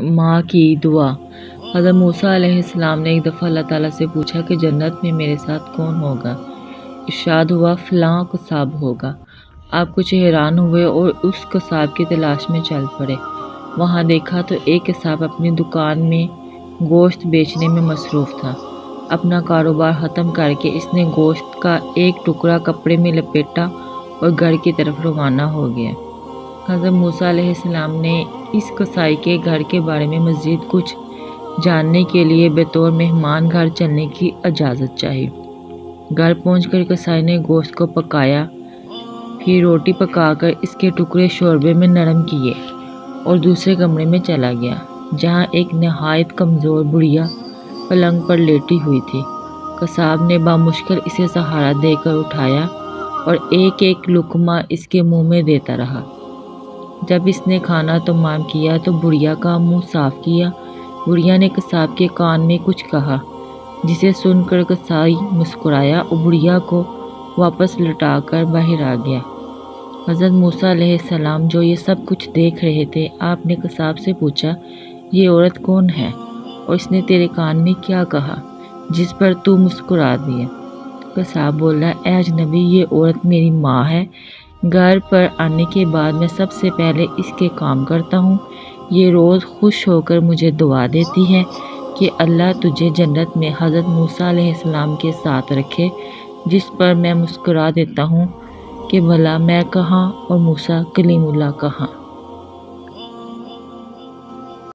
ماں کی دعا۔ حضرت موسیٰ علیہ السلام نے ایک دفعہ اللہ تعالیٰ سے پوچھا کہ جنت میں میرے ساتھ کون ہوگا؟ ارشاد ہوا فلاں قصاب ہوگا۔ آپ کچھ حیران ہوئے اور اس قصاب کی تلاش میں چل پڑے۔ وہاں دیکھا تو ایک قصاب اپنی دکان میں گوشت بیچنے میں مصروف تھا۔ اپنا کاروبار ختم کر کے اس نے گوشت کا ایک ٹکڑا کپڑے میں لپیٹا اور گھر کی طرف روانہ ہو گیا۔ حضرت موسیٰ علیہ السلام نے اس قصائی کے گھر کے بارے میں مزید کچھ جاننے کے لیے بطور مہمان گھر چلنے کی اجازت چاہی۔ گھر پہنچ کر قصائی نے گوشت کو پکایا، پھر روٹی پکا کر اس کے ٹکڑے شوربے میں نرم کیے اور دوسرے کمرے میں چلا گیا، جہاں ایک نہایت کمزور بڑھیا پلنگ پر لیٹی ہوئی تھی۔ قصاب نے بامشکل اسے سہارا دے کر اٹھایا اور ایک ایک لقمہ اس کے منہ میں دیتا رہا۔ جب اس نے کھانا تمام کیا تو بڑھیا کا منہ صاف کیا۔ بڑھیا نے قصاب کے کان میں کچھ کہا، جسے سن کر قصائی مسکرایا اور بڑھیا کو واپس لوٹا کر باہر آ گیا۔ حضرت موسیٰ علیہ السلام جو یہ سب کچھ دیکھ رہے تھے، آپ نے قصاب سے پوچھا، یہ عورت کون ہے اور اس نے تیرے کان میں کیا کہا جس پر تو مسکرا دیا؟ قصاب بولا، اے اجنبی، یہ عورت میری ماں ہے۔ گھر پر آنے کے بعد میں سب سے پہلے اس کے کام کرتا ہوں۔ یہ روز خوش ہو کر مجھے دعا دیتی ہے کہ اللہ تجھے جنت میں حضرت موسیٰ علیہ السلام کے ساتھ رکھے، جس پر میں مسکرا دیتا ہوں کہ بھلا میں کہاں اور موسیٰ کلیم اللہ کہاں۔